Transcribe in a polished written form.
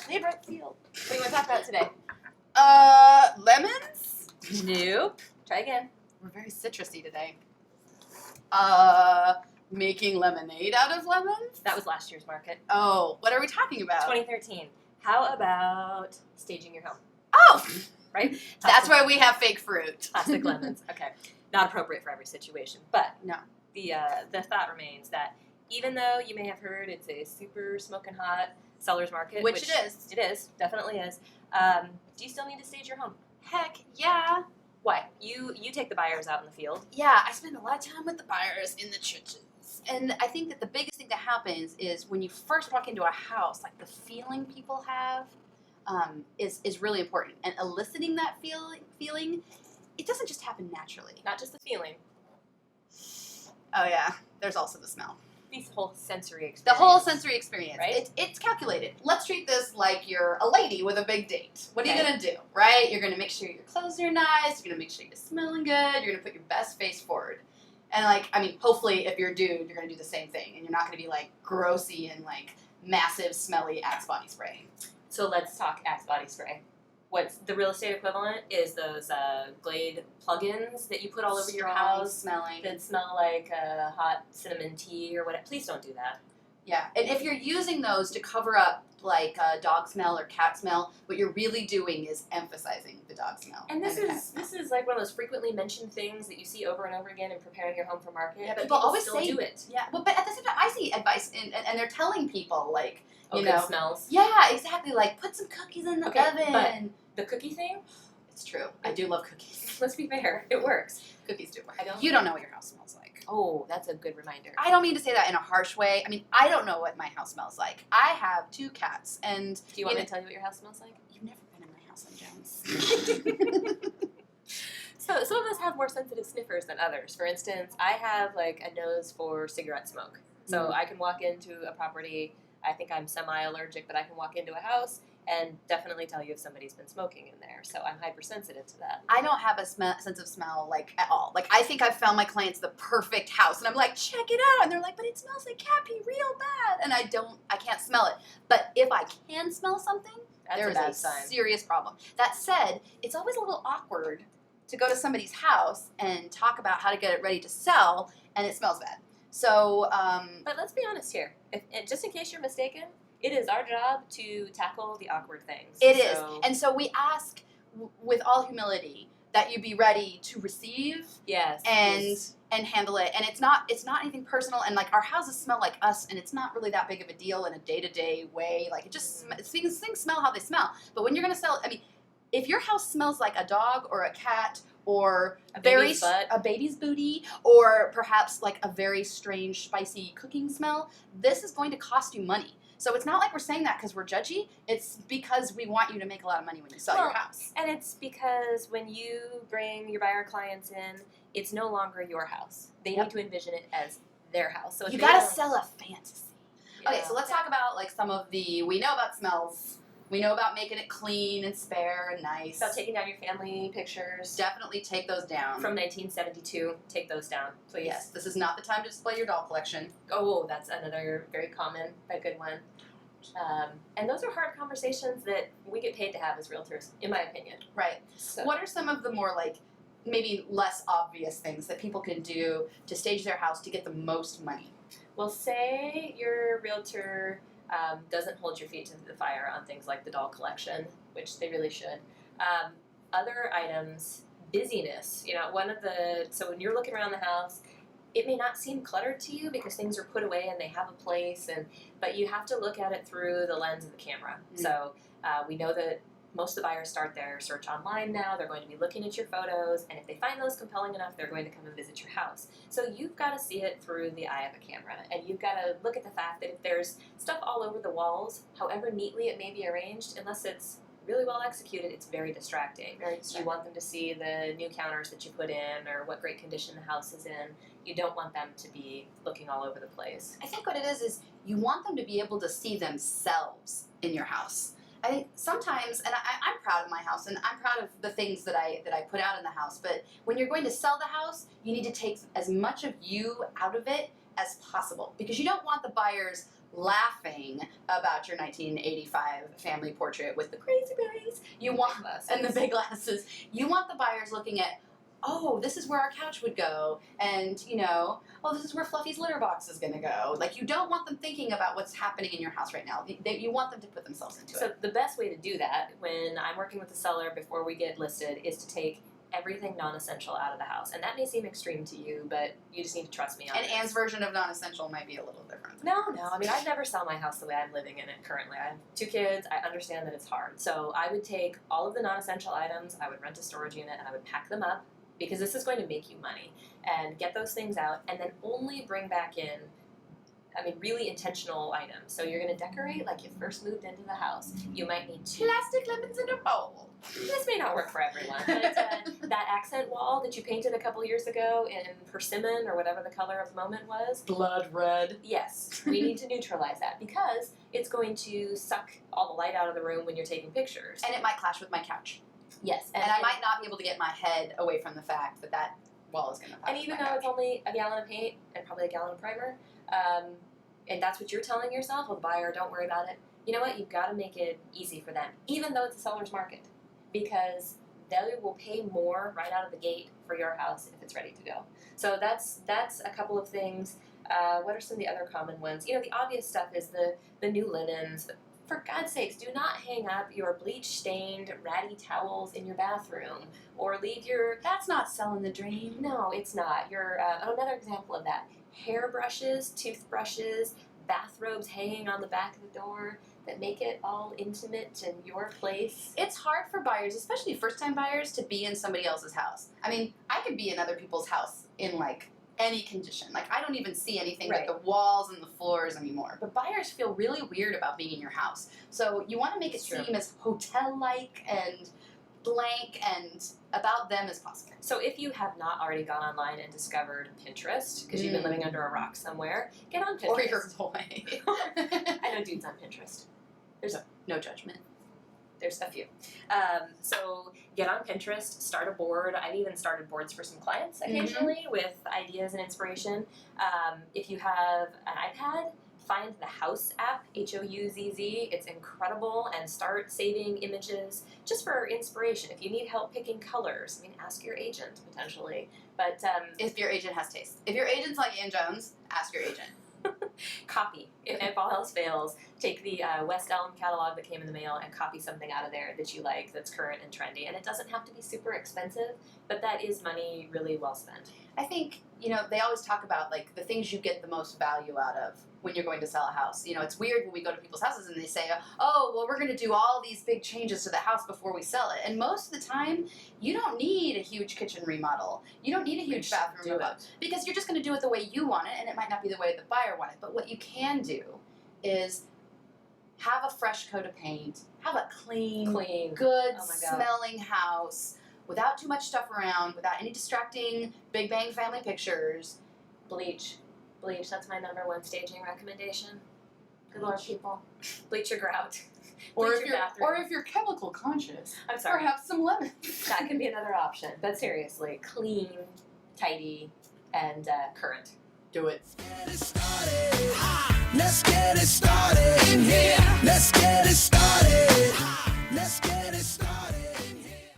favorite field. What do you want to talk about today? Lemons? Nope. Try again. We're very citrusy today. Making lemonade out of lemons? That was last year's market. Oh, what are we talking about? 2013. How about staging your home? Oh! Right? That's why we have fake fruit. Plastic lemons. Okay. Not appropriate for every situation. But No. The thought remains that even though you may have heard it's a super smoking hot seller's market, Which it is. It is. Definitely is. Do you still need to stage your home? Heck, yeah. Why? You take the buyers out in the field. Yeah, I spend a lot of time with the buyers in the churches. And I think that the biggest thing that happens is when you first walk into a house, like the feeling people have is really important. And eliciting that feeling, it doesn't just happen naturally. Not just the feeling. Oh yeah, there's also the smell. The whole sensory experience. The whole sensory experience. Right? It's calculated. Let's treat this like you're a lady with a big date. What are you Okay. going to do, right? You're going to make sure your clothes are nice. You're going to make sure you're smelling good. You're going to put your best face forward. And, hopefully if you're a dude, you're going to do the same thing. And you're not going to be, grossy and, massive, smelly Axe body spray. So let's talk Axe body spray. What's the real estate equivalent is those Glade plug-ins that you put all over your Strong house smelling. that smell like hot cinnamon tea or whatever. Please don't do that. Yeah, and if you're using those to cover up, dog smell or cat smell, what you're really doing is emphasizing the dog smell. And this the cat is smell. like one of those frequently mentioned things that you see over and over again in preparing your home for market. Yeah, but people always still say do it. Yeah, well, but at the same time, I see advice, and they're telling people, Oh, you good know. smells. Yeah, exactly, put some cookies in the Okay, oven. but the cookie thing, It's true. I do love cookies. let's be fair, it works. Cookies do work. I don't- You don't know what your house smells like. Oh, that's a good reminder. I don't mean to say that in a harsh way. I don't know what my house smells like. I have 2 cats, and Do you want me to tell you what your house smells like? you've never been in my house, Jones. So some of us have more sensitive sniffers than others. For instance, I have a nose for cigarette smoke. So I can walk into a property, I think I'm semi-allergic, but I can walk into a house and definitely tell you if somebody's been smoking in there. So I'm hypersensitive to that. I don't have a sense of smell, at all. I think I've found my clients the perfect house, and I'm like, check it out. And they're like, but it smells like cat pee real bad. And I can't smell it. But if I can smell something, That's there a is bad a sign. serious problem. That said, it's always a little awkward to go to somebody's house and talk about how to get it ready to sell, and it smells bad. So, But let's be honest here. And just in case you're mistaken, it is our job to tackle the awkward things. it is. And so we ask, with all humility, that you be ready to receive Yes. and handle it. And it's not anything personal. And our houses smell like us, and it's not really that big of a deal in a day-to-day way. It just things smell how they smell. But when you're gonna sell, if your house smells like a dog or a cat or A baby's butt. a baby's booty, or perhaps a very strange spicy cooking smell, this is going to cost you money. So it's not like we're saying that because we're judgy. It's because we want you to make a lot of money when you sell your house. And it's because when you bring your buyer clients in, it's no longer your house. They Yep. need to envision it as their house. So if You they gotta don't- sell a fantasy. Okay, Yeah. so let's talk about some of we know about smells. We know about making it clean and spare and nice. About taking down your family pictures Definitely take those down. from 1972. Take those down, please. Yes, this is not the time to display your doll collection. Oh, that's another very common, but good one. And those are hard conversations that we get paid to have as realtors, in my opinion. Right. So, What are some of the more maybe less obvious things that people can do to stage their house to get the most money? well, say your realtor doesn't hold your feet to the fire on things like the doll collection, which they really should. Other items, busyness. So when you're looking around the house, it may not seem cluttered to you because things are put away and they have a place, but you have to look at it through the lens of the camera. Mm. So we know that most of the buyers start their search online now. They're going to be looking at your photos, and if they find those compelling enough, they're going to come and visit your house. So you've got to see it through the eye of a camera, and you've got to look at the fact that if there's stuff all over the walls, however neatly it may be arranged, unless it's really well executed, it's very distracting. You want them to see the new counters that you put in or what great condition the house is in. You don't want them to be looking all over the place. I think what it is you want them to be able to see themselves in your house. I think sometimes, and I'm proud of my house, and I'm proud of the things that I put out in the house, but when you're going to sell the house, you need to take as much of you out of it as possible, because you don't want the buyers laughing about your 1985 family portrait with the crazy berries. You want Glasses. and the big glasses. You want the buyers looking at, oh, this is where our couch would go, and oh, this is where Fluffy's litter box is going to go. Like, you don't want them thinking about what's happening in your house right now. You want them to put themselves into it. So the best way to do that when I'm working with the seller before we get listed is to take everything non-essential out of the house. And that may seem extreme to you, but you just need to trust me on And this. Anne's version of non-essential might be a little different. No. I mean, I'd never sell my house the way I'm living in it currently. I have 2 kids. I understand that it's hard. So I would take all of the non-essential items, I would rent a storage unit, and I would pack them up, because this is going to make you money, and get those things out, and then only bring back in, really intentional items. So you're going to decorate like you first moved into the house. You might need 2 Plastic lemons in a bowl. This may not work for everyone, but that accent wall that you painted a couple years ago in persimmon or whatever the color of the moment was. Blood red. Yes, we need to neutralize that because it's going to suck all the light out of the room when you're taking pictures. And it might clash with my couch. Yes, And I might not be able to get my head away from the fact that that wall is going to clash And with even my though couch. it's only a gallon of paint and probably a gallon of primer, and that's what you're telling yourself, well, the buyer, don't worry about it. You know what? You've got to make it easy for them, even though it's a seller's market, because they will pay more right out of the gate for your house if it's ready to go. So that's a couple of things. What are some of the other common ones? The obvious stuff is the new linens. For God's sakes, do not hang up your bleach-stained, ratty towels in your bathroom, or leave your... That's not selling the dream. No, it's not. Another example of that, hairbrushes, toothbrushes, bathrobes hanging on the back of the door that make it all intimate in your place. It's hard for buyers, especially first-time buyers, to be in somebody else's house. I mean, I could be in other people's house in, any condition. I don't even see anything Right. but the walls and the floors anymore. But buyers feel really weird about being in your house. So you want to make it It's true. seem as hotel-like and blank and about them as possible. So if you have not already gone online and discovered Pinterest, because you've been living under a rock somewhere, get on Pinterest. Or your boy. I know dudes on Pinterest. No judgment. There's a few. So get on Pinterest, start a board. I've even started boards for some clients occasionally with ideas and inspiration. If you have an iPad, find the House app, Houzz. It's incredible, and start saving images just for inspiration. If you need help picking colors, ask your agent potentially. But If your agent has taste. If your agent's like Ann Jones, ask your agent. copy. If all else fails, take the West Elm catalog that came in the mail and copy something out of there that you like, that's current and trendy. And it doesn't have to be super expensive, but that is money really well spent. I think, they always talk about, the things you get the most value out of when you're going to sell a house. It's weird when we go to people's houses and they say, oh, well, we're going to do all these big changes to the house before we sell it. And most of the time, you don't need a huge kitchen remodel. You don't need a huge bathroom remodel. Because you're just going to do it the way you want it, and it might not be the way the buyer wants it. But what you can do is have a fresh coat of paint, have a clean, good Oh my God. smelling house, without too much stuff around, without any distracting Big Bang family pictures. Bleach, that's my #1 staging recommendation. Good Lord, people. Bleach your grout. Or Bleach if your you're bathroom. chemical conscious, I'm sorry. perhaps some lemon. That could be another option. But seriously, clean, tidy, and current. Do it. Let's get it started in here. Let's get it started. Let's get it started.